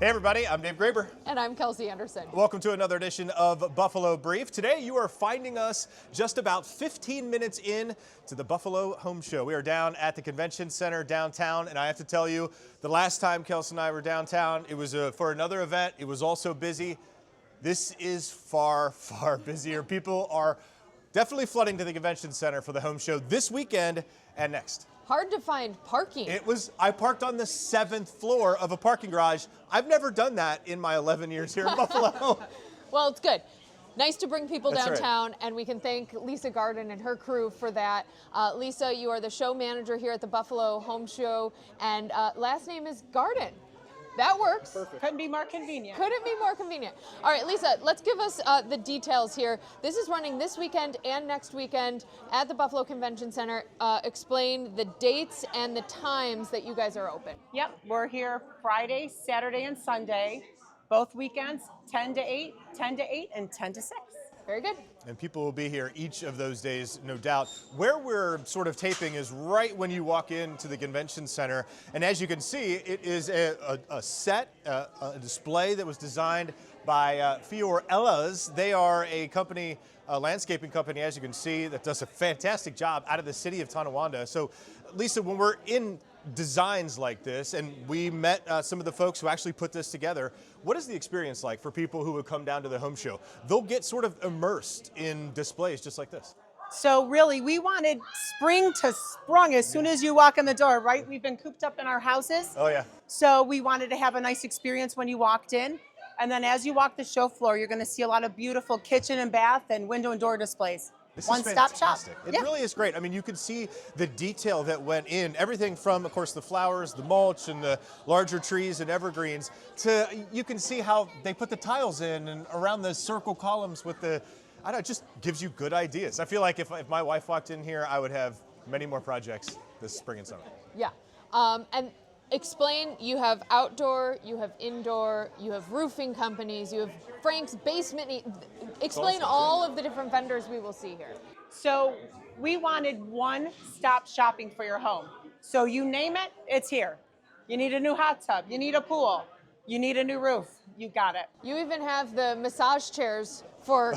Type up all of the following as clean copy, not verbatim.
Hey everybody, I'm Dave Graber. And I'm Kelsey Anderson. Welcome to another edition of Buffalo Brief. Today you are finding us just about 15 minutes in to the Buffalo Home Show. We are down at the Convention Center downtown, and I have to tell you, the last time Kelsey and I were downtown, it was for another event. It was also busy. This is far, far busier. People are definitely flooding to the Convention Center for the Home Show this weekend and next. Hard to find parking. I parked on the 7th floor of a parking garage. I've never done that in my 11 years here in Buffalo. Well, it's good. Nice to bring people That's downtown, right. And we can thank Lisa Garden and her crew for that. Lisa, you are the show manager here at the Buffalo Home Show, and last name is Garden. That works. Perfect. Couldn't be more convenient. Couldn't be more convenient. All right, Lisa, let's give us the details here. This is running this weekend and next weekend at the Buffalo Convention Center. Explain the dates and the times that you guys are open. Yep, we're here Friday, Saturday, and Sunday. Both weekends, 10 to 8, 10 to 8, and 10 to 6. Very good. And people will be here each of those days, no doubt. Where we're sort of taping is right when you walk into the Convention Center. And as you can see, it is a display that was designed by Fior Ellas. They are a company, a landscaping company, as you can see, that does a fantastic job out of the city of Tonawanda. So, Lisa, when we're in designs like this, and we met some of the folks who actually put this together, what is the experience like for people who would come down to the home show? They'll get sort of immersed in displays just like this. So really, we wanted spring to sprung as soon as you walk in the door, right? We've been cooped up in our houses. Oh yeah. So we wanted to have a nice experience when you walked in. And then as you walk the show floor, you're going to see a lot of beautiful kitchen and bath and window and door displays. This One-stop is shop. fantastic. It Yeah. really is great. I mean, you can see the detail that went in, everything from, of course, the flowers, the mulch, and the larger trees and evergreens, to you can see how they put the tiles in and around the circle columns with the, I don't know, it just gives you good ideas. I feel like if my wife walked in here, I would have many more projects this spring and summer. Yeah. And explain, you have outdoor, you have indoor, you have roofing companies, you have Frank's Basement. Explain all of the different vendors we will see here. So we wanted one-stop shopping for your home. So you name it, it's here. You need a new hot tub, you need a pool, you need a new roof, you got it. You even have the massage chairs for,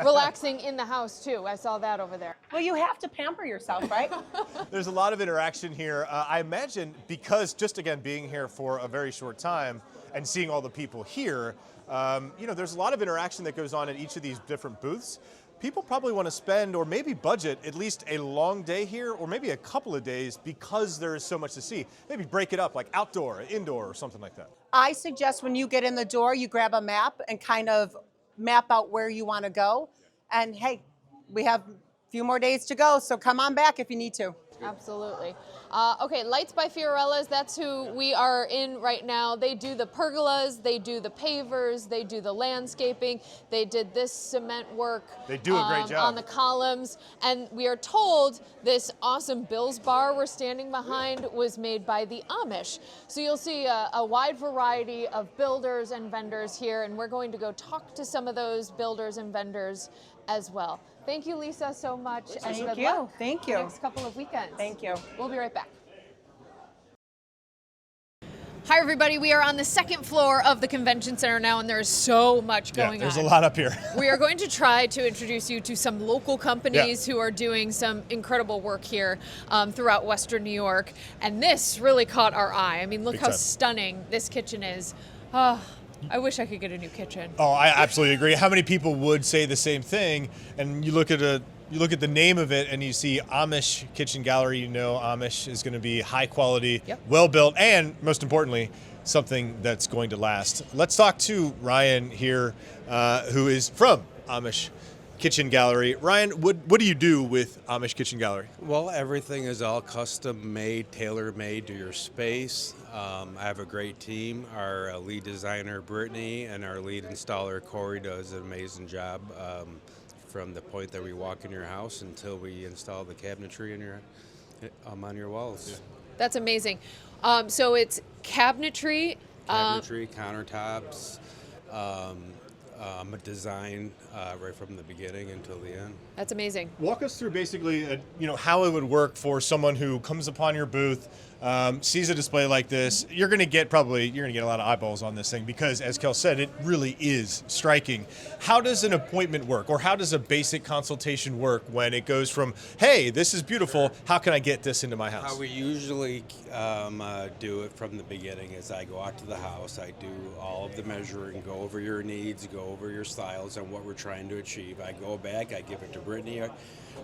relaxing in the house too. I saw that over there. Well, you have to pamper yourself, right? There's a lot of interaction here. I imagine because just again being here for a very short time and seeing all the people here, there's a lot of interaction that goes on at each of these different booths. People probably want to spend or maybe budget at least a long day here or maybe a couple of days because there is so much to see. Maybe break it up like outdoor, indoor, or something like that. I suggest when you get in the door, you grab a map and kind of map out where you want to go. And hey, we have a few more days to go, so come on back if you need to. Absolutely. Okay, Lights by Fiorella's, that's who we are in right now. They do the pergolas, they do the pavers, they do the landscaping, they did this cement work. They do a great job on the columns. And we are told this awesome Bill's bar we're standing behind was made by the Amish. So you'll see a wide variety of builders and vendors here, and we're going to go talk to some of those builders and vendors as well. Thank you, Lisa, so much. Thank and good you. luck Thank the you. next couple of weekends. Thank you. We'll be right back. Hi, everybody. We are on the second floor of the Convention Center now, and there is so much going on. There's a lot up here. We are going to try to introduce you to some local companies who are doing some incredible work here throughout Western New York. And this really caught our eye. I mean, look Big how time. stunning this kitchen is. I wish I could get a new kitchen. Oh, I absolutely agree. How many people would say the same thing? And you look at the name of it and you see Amish Kitchen Gallery, Amish is going to be high quality, well built, and most importantly, something that's going to last. Let's talk to Ryan here, who is from Amish Kitchen Gallery. Ryan, what do you do with Amish Kitchen Gallery? Well, everything is all custom made, tailor made to your space. I have a great team. Our lead designer, Brittany, and our lead installer, Corey, does an amazing job from the point that we walk in your house until we install the cabinetry on your walls. That's amazing. So it's cabinetry. Cabinetry, countertops, a design right from the beginning until the end. That's amazing. Walk us through basically, how it would work for someone who comes upon your booth, sees a display like this, you're going to get a lot of eyeballs on this thing because, as Kel said, it really is striking. How does an appointment work, or how does a basic consultation work when it goes from, hey, this is beautiful, how can I get this into my house? How we usually do it from the beginning is I go out to the house, I do all of the measuring, go over your needs, go over your styles and what we're trying to achieve. I go back, I give it to Brittany,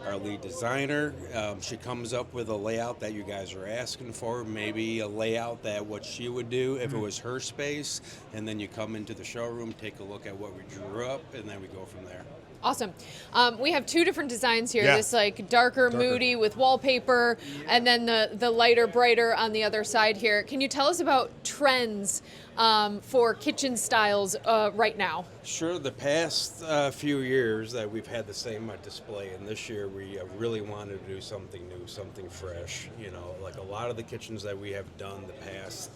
our lead designer. She comes up with a layout that you guys are asking for, maybe a layout that what she would do if it was her space, and then you come into the showroom, take a look at what we drew up, and then we go from there. Awesome. We have two different designs here. Yeah. This like darker, moody with wallpaper, and then the lighter, brighter on the other side here. Can you tell us about trends for kitchen styles right now? Sure. The past few years that we've had the same display, and this year we really wanted to do something new, something fresh. You know, like a lot of the kitchens that we have done the past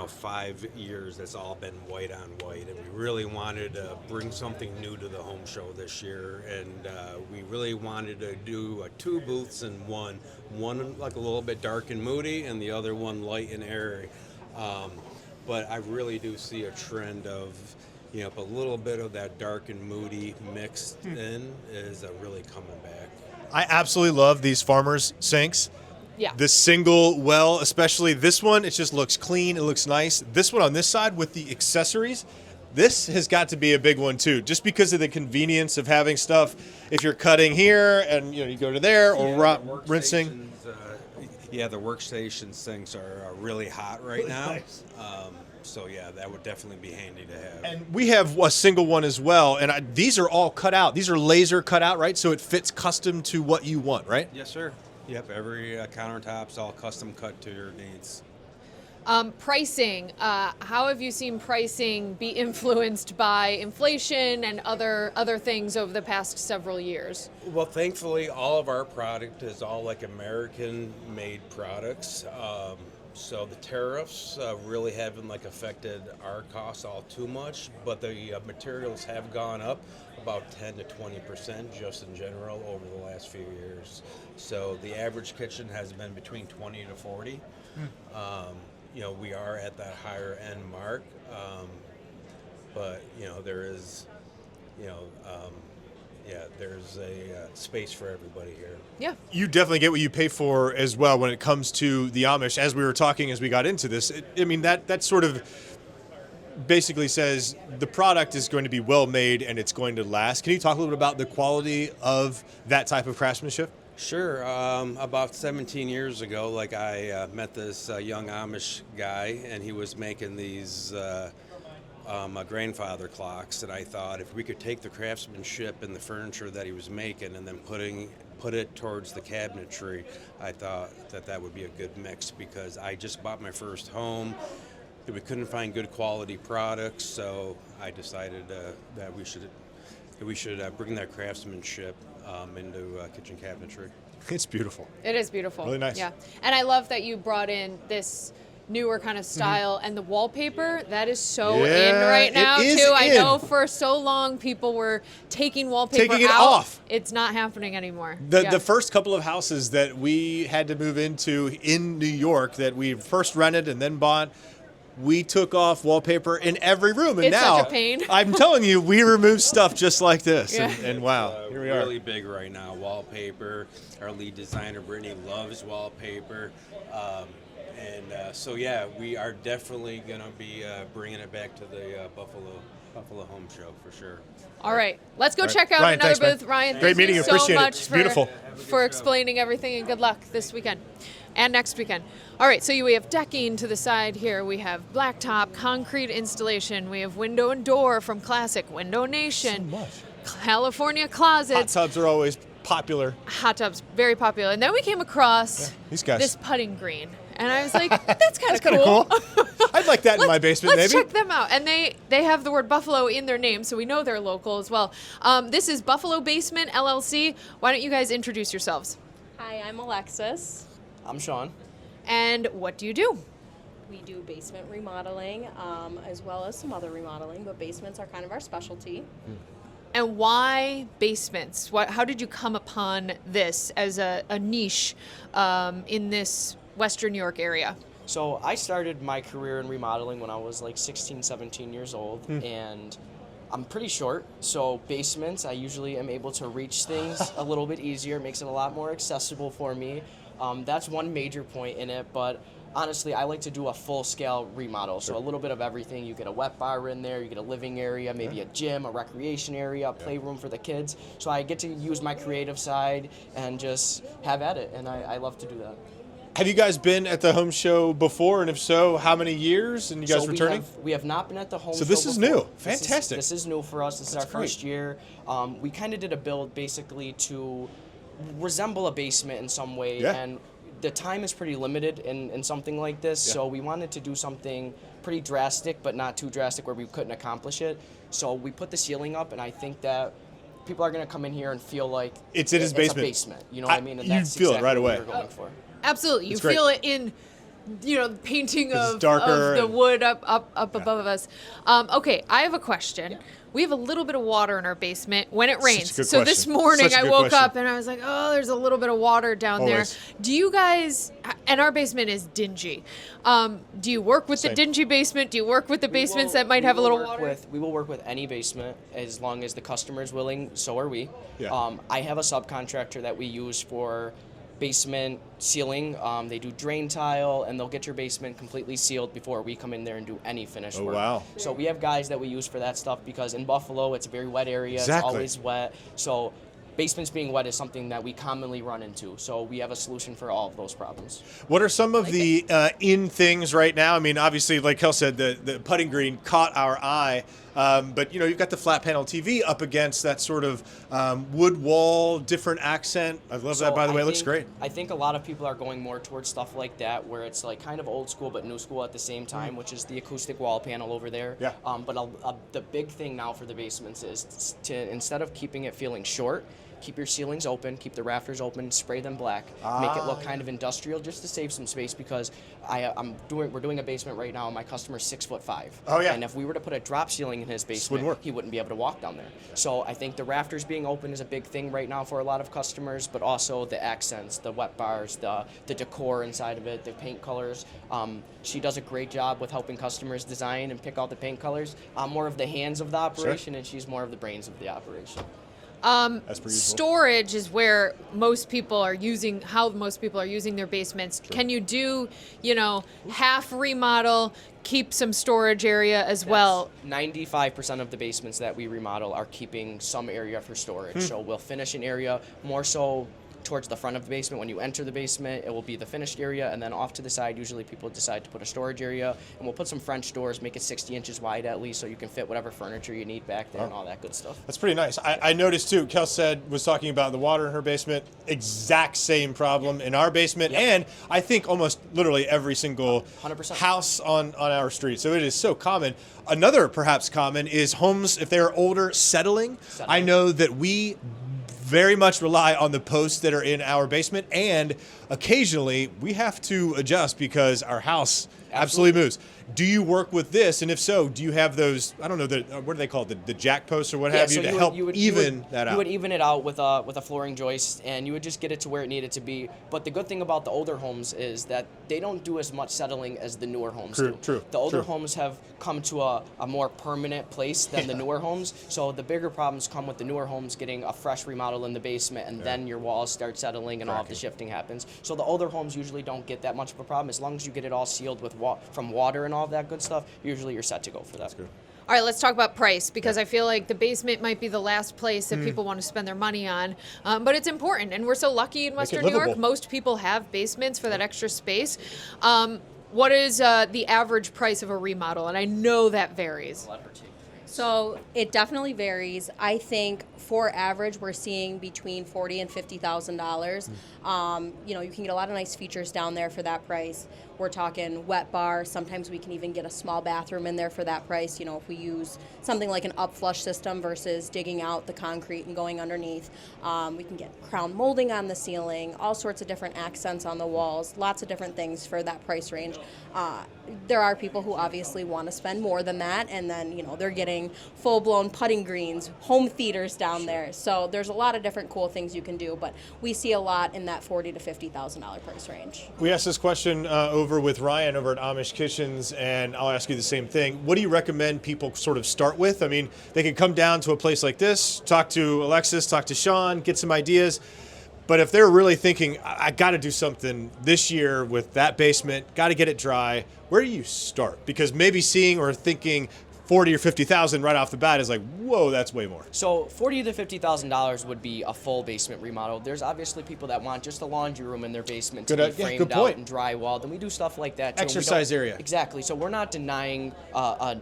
5 years, that's all been white on white, and we really wanted to bring something new to the home show this year, and we really wanted to do 2 booths in one like a little bit dark and moody, and the other one light and airy. But I really do see a trend of a little bit of that dark and moody mixed in is really coming back. I absolutely love these farmers sinks. Yeah. The single well, especially this one, it just looks clean. It looks nice. This one on this side with the accessories, this has got to be a big one too, just because of the convenience of having stuff. If you're cutting here and you go to there or rinsing. The workstation sinks are really hot right now. Nice. So yeah, that would definitely be handy to have. And we have a single one as well, and these are all cut out. These are laser cut out, right? So it fits custom to what you want, right? Yes, sir. Yep, every countertop's all custom cut to your needs. Pricing, how have you seen pricing be influenced by inflation and other things over the past several years? Well, thankfully, all of our product is all like American-made products. So the tariffs really haven't affected our costs all too much, but the materials have gone up about 10 to 20% just in general over the last few years. So the average kitchen has been between 20 to 40. We are at that higher end mark, but there is, there's a space for everybody here. Yeah. You definitely get what you pay for as well when it comes to the Amish. As we were talking, as we got into this, that sort of basically says the product is going to be well made and it's going to last. Can you talk a little bit about the quality of that type of craftsmanship? Sure. About 17 years ago, I met this young Amish guy, and he was making these grandfather clocks, and I thought if we could take the craftsmanship and the furniture that he was making and then put it towards the cabinetry, I thought that would be a good mix, because I just bought my first home. We couldn't find good quality products, so I decided that we should bring that craftsmanship into kitchen cabinetry. It's beautiful. It is beautiful. Really nice. Yeah, and I love that you brought in this newer kind of style and the wallpaper. That is so in right now it is too. I in. know for so long people were taking wallpaper Taking it out. off. It's not happening anymore. The first couple of houses that we had to move into in New York that we first rented and then bought, we took off wallpaper in every room, and It's now such a pain. I'm telling you, we remove stuff just like this, Yeah. and wow, here we are. Really big right now, wallpaper. Our lead designer Brittany loves wallpaper, so yeah, we are definitely gonna be bringing it back to the Buffalo Home Show for sure. All right, let's go check out Ryan, another thanks, man. booth. Ryan, Great thank meeting you you. so Appreciate it. much It's beautiful. for explaining everything, and good luck this weekend and next weekend. All right, so we have decking to the side here. We have blacktop, concrete installation. We have window and door from Classic Window Nation. So much. California Hot closets. tubs are always popular. Hot tubs, very popular. And then we came across these guys. this putting green. And I was like, that's kind of Kinda cool. I'd like that in my basement, Let's maybe. check them out. And they have the word Buffalo in their name, so we know they're local as well. This is Buffalo Basement LLC. Why don't you guys introduce yourselves? Hi, I'm Alexis. I'm Sean. And what do you do? We do basement remodeling as well as some other remodeling, but basements are kind of our specialty. And why basements? How did you come upon this as a niche in this Western New York area? So I started my career in remodeling when I was like 16, 17 years old, and I'm pretty short, so basements, I usually am able to reach things a little bit easier, makes it a lot more accessible for me. That's one major point in it, but honestly, I like to do a full-scale remodel, so a little bit of everything. You get a wet bar in there, you get a living area, maybe a gym, a recreation area, a playroom for the kids. So I get to use my creative side and just have at it, and I love to do that. Have you guys been at the home show before, and if so, how many years? And you guys So returning? we have not been at the home show So this is before. new. Fantastic. This is new for us. This is our great. first year. We kind of did a build basically to resemble a basement in some way, Yeah. and the time is pretty limited in something like this, so we wanted to do something pretty drastic, but not too drastic where we couldn't accomplish it. So we put the ceiling up, and I think that people are going to come in here and feel like It's in his basement. a basement. You know what I mean? And you that's feel it exactly right what away. we were going for. Absolutely. You It's great. feel it in, the painting 'Cause of, it's darker of the and- wood up above us. Okay, I have a question. We have a little bit of water in our basement when it rains. good So this question. morning Such a I good woke question. up and I was like, oh, there's a little bit of water down Always. there. Do you guys, and our basement is dingy. Do you work with Same. the dingy basement? Do you work with the basements that might have a little water? We will work with any basement as long as the customer is willing. So are we. Yeah. I have a subcontractor that we use for basement sealing. They do drain tile, and they'll get your basement completely sealed before we come in there and do any finish Oh, work. wow. So we have guys that we use for that stuff because in Buffalo, it's a very wet area. Exactly. It's always wet. So basements being wet is something that we commonly run into. So we have a solution for all of those problems. What are some of the in things right now? I mean, obviously, like Kel said, the putting green caught our eye. But, you've got the flat panel TV up against that sort of wood wall, different accent. I love that, by the way. It looks great. I think a lot of people are going more towards stuff like that, where it's like kind of old school but new school at the same time, which is the acoustic wall panel over there. Yeah. But the big thing now for the basements is to, instead of keeping it feeling short, keep your ceilings open, keep the rafters open, spray them black, make it look kind of industrial just to save some space because we're doing a basement right now and my customer's 6'5". Oh, yeah. And if we were to put a drop ceiling in his wouldn't basement, work. he wouldn't be able to walk down there. So I think the rafters being open is a big thing right now for a lot of customers, but also the accents, the wet bars, the decor inside of it, the paint colors. She does a great job with helping customers design and pick out the paint colors. I'm more of the hands of the operation and she's more of the brains of the operation. As per usual. Storage is where most people are using their basements. Can you do, half remodel, keep some storage area as well? 95% of the basements that we remodel are keeping some area for storage. So we'll finish an area more so towards the front of the basement. When you enter the basement, it will be the finished area, and then off to the side, usually people decide to put a storage area, and we'll put some French doors, make it 60 inches wide at least, so you can fit whatever furniture you need back there and all that good stuff. That's pretty nice. I noticed too, Kel was talking about the water in her basement, exact same problem in our basement, and I think almost literally every single 100%. house on our street. So it is so common. Another perhaps common is homes, if they're older, settling. I know that we very much rely on the posts that are in our basement, and occasionally we have to adjust because our house absolutely moves. Do you work with this? And if so, do you have those, I don't know, what are they called? The jack posts or what have you to help even that out? You would even it out with a flooring joist, and you would just get it to where it needed to be. But the good thing about the older homes is that they don't do as much settling as the newer homes do. True. The older homes have come to a more permanent place than the newer homes. So the bigger problems come with the newer homes getting a fresh remodel in the basement, and then your walls start settling and all of the shifting happens. So the older homes usually don't get that much of a problem. As long as you get it all sealed with from water and all of that good stuff, usually you're set to go for that. That's good. All right, let's talk about price, because I feel like the basement might be the last place that people want to spend their money on, but it's important, and we're so lucky in Western New York. livable. Most people have basements for that extra space. What is the average price of a remodel? And I know that varies. So it definitely varies. I think for average, we're seeing between $40,000 and $50,000. You can get a lot of nice features down there for that price. We're talking wet bar. Sometimes we can even get a small bathroom in there for that price. You know, if we use something like an upflush system versus digging out the concrete and going underneath. We can get crown molding on the ceiling, all sorts of different accents on the walls, lots of different things for that price range. There are people who obviously want to spend more than that, and then, you know, they're getting full-blown putting greens, home theaters down there. So there's a lot of different cool things you can do, but we see a lot in that $40,000 to $50,000 price range. We asked this question over with Ryan over at Amish Kitchens, and I'll ask you the same thing. What do you recommend people sort of start with? I mean, they could come down to a place like this, talk to Alexis, talk to Sean, get some ideas. But if they're really thinking, I got to do something this year with that basement, got to get it dry, where do you start? Because maybe seeing or thinking 40 or 50,000 right off the bat is like, whoa, that's way more. So $40,000 to $50,000 would be a full basement remodel. There's obviously people that want just a laundry room in their basement to be framed out and drywalled, and we do stuff like that too. Exercise area. Exactly. So we're not denying a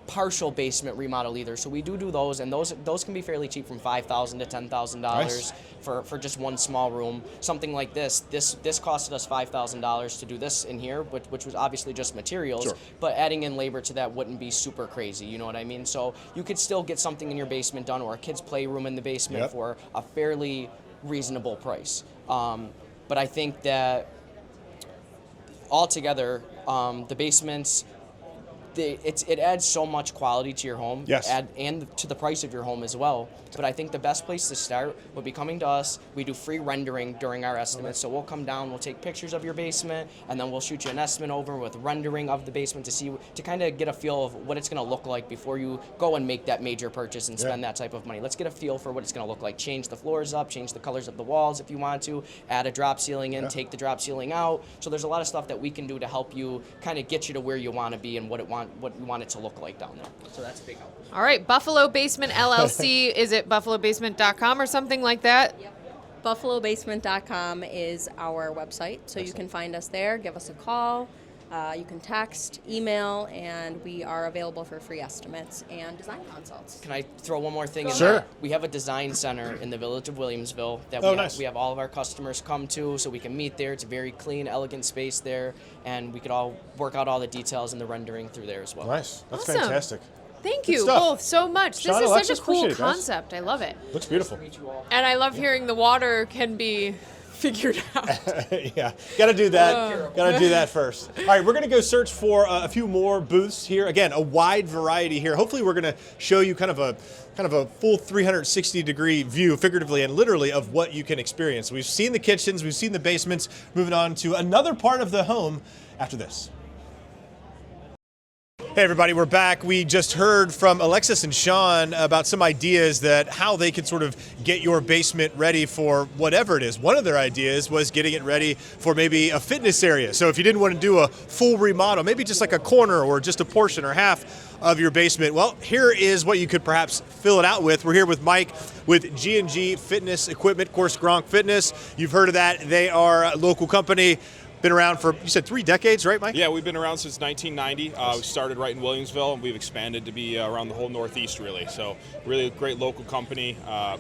partial basement remodel either. So we do those, and those can be fairly cheap, from $5,000 to $10,000 Nice. for just one small room. Something like this costed us $5,000 to do this in here, which was obviously just materials. Sure. But adding in labor to that wouldn't be super crazy. You know what I mean? So you could still get something in your basement done, or a kid's playroom in the basement Yep. for a fairly reasonable price. But I think that altogether, the basements, it adds so much quality to your home, Yes. and to the price of your home as well. But I think the best place to start would be coming to us. We do free rendering during our estimates, so we'll come down, we'll take pictures of your basement, and then we'll shoot you an estimate over with rendering of the basement to kind of get a feel of what it's going to look like before you go and make that major purchase and spend that type of money. Let's get a feel for what it's going to look like. Change the floors up, change the colors of the walls if you want to, add a drop ceiling in, take the drop ceiling out. So there's a lot of stuff that we can do to help you kind of get you to where you want to be and what you want it to look like down there. So that's a big help. All right, Buffalo Basement LLC. Is it buffalobasement.com or something like that? Yep. BuffaloBasement.com is our website, so you can find us there. Give us a call. You can text, email, and we are available for free estimates and design consults. Can I throw one more thing in Sure. there? We have a design center in the village of Williamsville that Nice. we have all of our customers come to, so we can meet there. It's a very clean, elegant space there, and we could all work out all the details and the rendering through there as well. Nice. That's Awesome. fantastic. Thank Good you stuff. both so much. Sean, This is Alexis, such a cool appreciate it, guys. concept. I love it. Looks beautiful. And I love hearing the water can be figured out. Yeah, got to do that. Got to do that first. All right, we're going to go search for a few more booths here. Again, a wide variety here. Hopefully, we're going to show you kind of a full 360-degree view, figuratively and literally, of what you can experience. We've seen the kitchens, we've seen the basements. Moving on to another part of the home after this. Hey everybody, we're back. We just heard from Alexis and Sean about some ideas that how they could sort of get your basement ready for whatever it is. One of their ideas was getting it ready for maybe a fitness area. So if you didn't want to do a full remodel, maybe just like a corner or just a portion or half of your basement, well, here is what you could perhaps fill it out with. We're here with Mike with G&G Fitness Equipment, of course, Gronk Fitness. You've heard of that. They are a local company. Been around for, you said 3 decades, right, Mike? Yeah, we've been around since 1990. We started right in Williamsville, and we've expanded to be around the whole Northeast, really. So really great local company.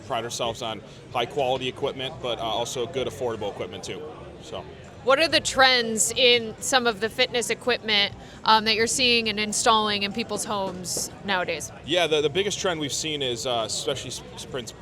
Pride ourselves on high-quality equipment, but also good, affordable equipment, too. So. What are the trends in some of the fitness equipment that you're seeing and installing in people's homes nowadays? Yeah, the biggest trend we've seen is, especially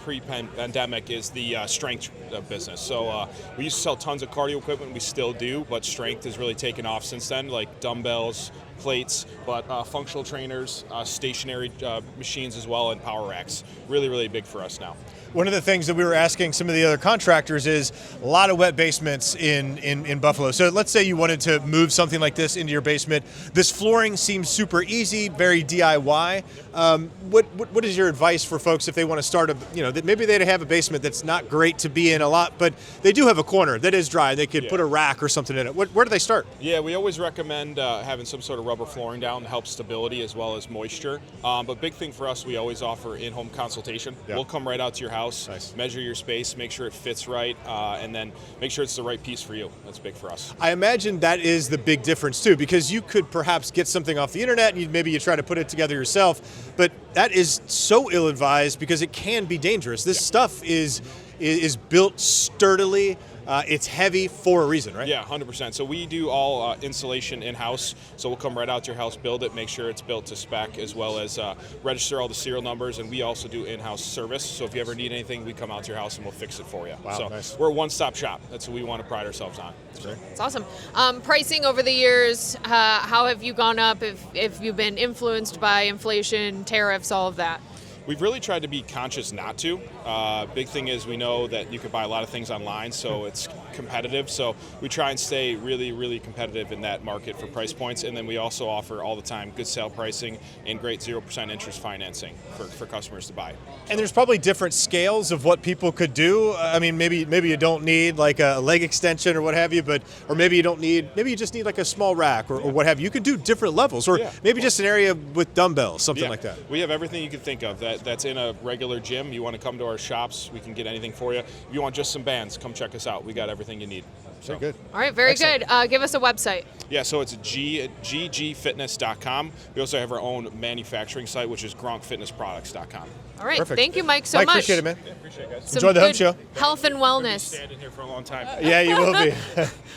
pre-pandemic, is the strength business. So we used to sell tons of cardio equipment, we still do, but strength has really taken off since then, like dumbbells, plates, but functional trainers, stationary machines as well, and power racks. Really, really big for us now. One of the things that we were asking some of the other contractors is a lot of wet basements in Buffalo. So let's say you wanted to move something like this into your basement. This flooring seems super easy, very DIY. What is your advice for folks if they want to start that maybe they have a basement that's not great to be in a lot, but they do have a corner that is dry. They could put a rack or something in it. Where do they start? Yeah, we always recommend having some sort of rubber flooring down to help stability as well as moisture. But big thing for us, we always offer in-home consultation. Yeah. We'll come right out to your house, Nice. measure your space, make sure it fits right, and then make sure it's the right piece for you. That's big for us. I imagine that is the big difference too, because you could perhaps get something off the internet and maybe you try to put it together yourself, but that is so ill-advised because it can be dangerous. This stuff is built sturdily. it's heavy for a reason, right? Yeah, 100%. So we do all installation in-house. So we'll come right out to your house, build it, make sure it's built to spec, as well as register all the serial numbers. And we also do in-house service. So if you ever need anything, we come out to your house and we'll fix it for you. Wow, so nice. we're a one-stop shop. That's what we want to pride ourselves on. It's awesome. Pricing over the years, how have you gone up if you've been influenced by inflation, tariffs, all of that? We've really tried to be conscious not to. Big thing is we know that you could buy a lot of things online, so it's competitive. So we try and stay really, really competitive in that market for price points. And then we also offer all the time good sale pricing and great 0% interest financing for customers to buy. And there's probably different scales of what people could do. I mean, maybe you don't need like a leg extension or what have you, or maybe you just need like a small rack or what have you. You could do different levels, or maybe just an area with dumbbells, something like that. We have everything you can think of that's in a regular gym. You want to come to our shops, we can get anything for you. If you want just some bands, come check us out. We got everything you need. So very good. All right, very Excellent. good. Give us a website. Yeah, so it's ggfitness.com. We also have our own manufacturing site, which is gronkfitnessproducts.com. All right, Perfect. thank you, Mike, so Mike, much. appreciate it, man. Yeah, appreciate it, guys. Some Enjoy the home good show. Health and I'll be wellness. standing here for a long time. Yeah, you will be.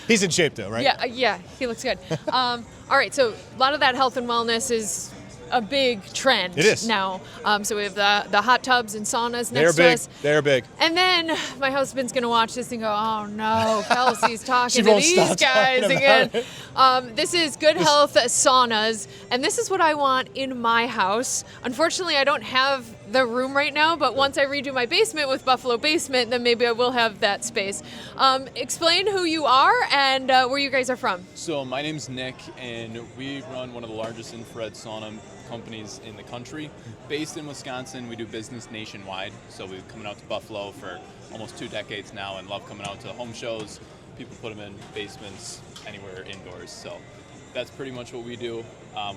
He's in shape though, right? Yeah, he looks good. All right, so a lot of that health and wellness is a big trend It is. now. So we have the hot tubs and saunas next to us. They're big. And then my husband's going to watch this and go, oh no, Kelsey's talking to won't these stop guys talking again. about This is Good Health Saunas, and this is what I want in my house. Unfortunately, I don't have the room right now, but once I redo my basement with Buffalo Basement, then maybe I will have that space. Explain who you are and where you guys are from. So my name's Nick, and we run one of the largest infrared sauna companies in the country. Based in Wisconsin, we do business nationwide. So we've been coming out to Buffalo for almost 2 decades now and love coming out to home shows. People put them in basements, anywhere indoors. So that's pretty much what we do.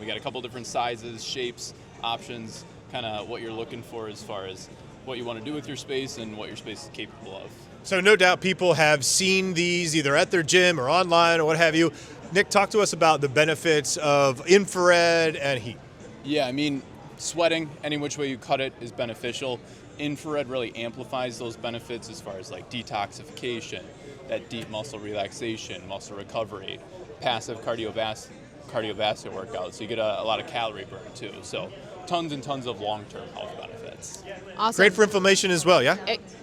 We got a couple different sizes, shapes, options, kind of what you're looking for as far as what you want to do with your space and what your space is capable of. So no doubt people have seen these either at their gym or online or what have you. Nick, talk to us about the benefits of infrared and heat. Yeah, I mean, sweating, any which way you cut it is beneficial. Infrared really amplifies those benefits as far as like detoxification, that deep muscle relaxation, muscle recovery, passive cardiovascular workouts. So you get a lot of calorie burn too. So tons and tons of long-term health benefits. Awesome. Great for inflammation as well, yeah?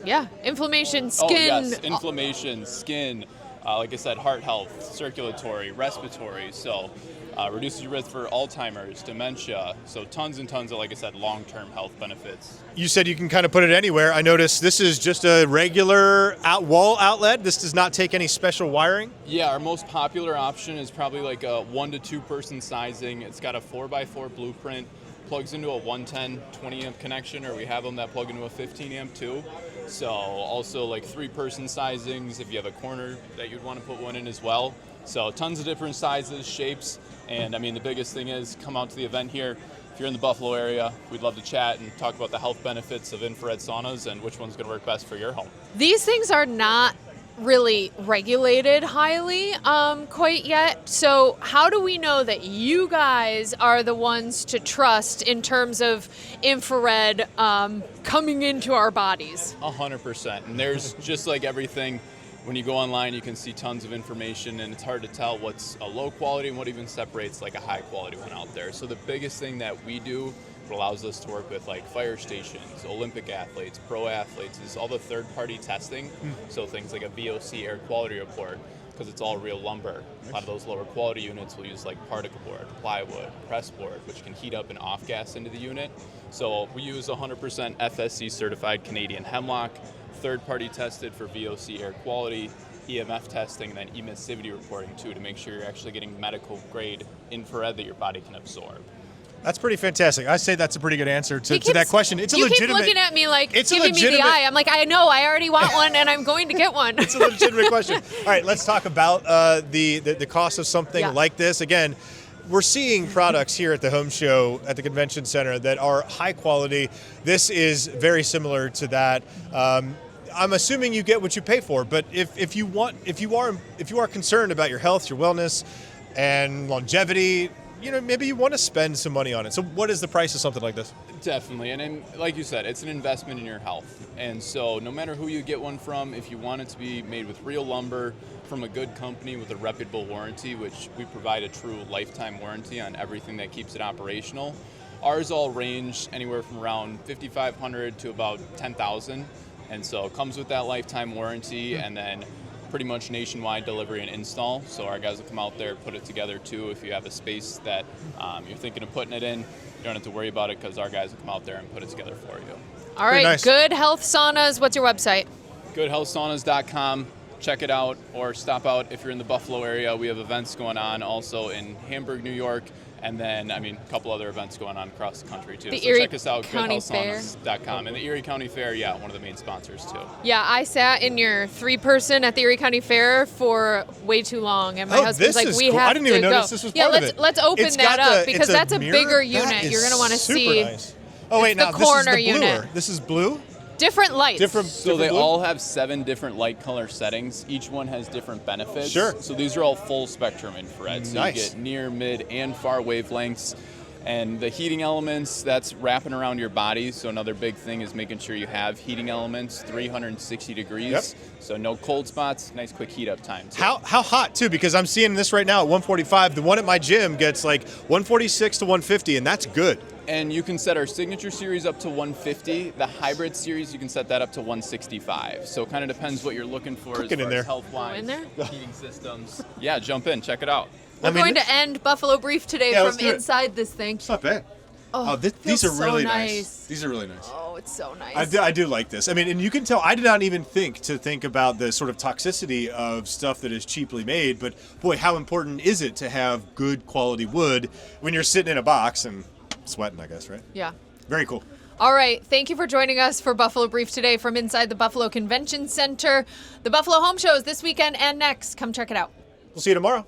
Yeah, inflammation, skin. Oh yes, inflammation, skin, like I said, heart health, circulatory, respiratory. So reduces your risk for Alzheimer's, dementia. So tons and tons of, like I said, long-term health benefits. You said you can kind of put it anywhere. I noticed this is just a regular wall outlet. This does not take any special wiring. Yeah, our most popular option is probably like a 1 to 2 person sizing. It's got a 4x4 blueprint, plugs into a 110 20 amp connection, or we have them that plug into a 15 amp too. So also like 3 person sizings if you have a corner that you'd want to put one in as well. So tons of different sizes, shapes, and I mean the biggest thing is come out to the event here. If you're in the Buffalo area, we'd love to chat and talk about the health benefits of infrared saunas and which one's going to work best for your home. These things are not really regulated highly quite yet. So how do we know that you guys are the ones to trust in terms of infrared coming into our bodies? 100%. And there's just like everything, when you go online, you can see tons of information, and it's hard to tell what's a low quality and what even separates like a high quality one out there. So the biggest thing that we do, what allows us to work with like fire stations, Olympic athletes, pro athletes, is all the third-party testing. So things like a VOC air quality report, because it's all real lumber. A lot of those lower quality units will use like particle board, plywood, press board, which can heat up and off gas into the unit. So we use 100% FSC certified Canadian hemlock, third-party tested for VOC air quality, EMF testing, and then emissivity reporting too, to make sure you're actually getting medical grade infrared that your body can absorb. That's pretty fantastic. I say that's a pretty good answer to that question. It's a legitimate. You keep looking at me like it's a giving me the legitimate- eye. I'm like, I know, I already want one, and I'm going to get one. It's a legitimate question. All right, let's talk about the cost of something like this. Again, we're seeing products here at the home show at the convention center that are high quality. This is very similar to that. I'm assuming you get what you pay for, but if you are concerned about your health, your wellness, and longevity, maybe you want to spend some money on it. So what is the price of something like this? Definitely, and like you said, it's an investment in your health. And so no matter who you get one from, if you want it to be made with real lumber, from a good company with a reputable warranty, which we provide a true lifetime warranty on everything that keeps it operational, ours all range anywhere from around $5,500 to about $10,000. And so it comes with that lifetime warranty and then pretty much nationwide delivery and install. So our guys will come out there, put it together too. If you have a space that you're thinking of putting it in, you don't have to worry about it because our guys will come out there and put it together for you. All right, nice. Good Health Saunas. What's your website? GoodHealthSaunas.com. Check it out or stop out if you're in the Buffalo area. We have events going on also in Hamburg, New York, and then, a couple other events going on across the country too. The So Erie check us out, County Fair. GoodHealthSaunas.com. And the Erie County Fair, one of the main sponsors too. Yeah, I sat in your 3-person at the Erie County Fair for way too long, and my husband's this like, is "We cool. have I didn't even to notice go." this was Yeah, part of let's it. open It's that got up the- because it's that's a mirror? bigger That unit. is You're gonna want to super see nice. Oh wait, the now corner this is the bluer. unit. This is blue. different lights. So they all have 7 different light color settings. Each one has different benefits. Sure. So these are all full spectrum infrared. So Nice. you get near, mid, and far wavelengths. And the heating elements, that's wrapping around your body. So another big thing is making sure you have heating elements, 360 degrees. Yep. So no cold spots, nice quick heat up time too. How hot too? Because I'm seeing this right now at 145. The one at my gym gets like 146 to 150, and that's good. And you can set our signature series up to 150. The hybrid series, you can set that up to 165. So it kind of depends what you're looking for Cooking as in far there. as health-wise, Go in there? heating systems. Yeah, jump in, check it out. We're going to end Buffalo Brief today Yeah, let's from do it. inside this thing. It's not bad. Oh, these feels are so really nice. These are really nice. Oh, it's so nice. I do like this. And you can tell I did not even think about the sort of toxicity of stuff that is cheaply made. But boy, how important is it to have good quality wood when you're sitting in a box and sweating, I guess, right? Yeah. Very cool. All right. Thank you for joining us for Buffalo Brief today from inside the Buffalo Convention Center. The Buffalo Home Show is this weekend and next. Come check it out. We'll see you tomorrow.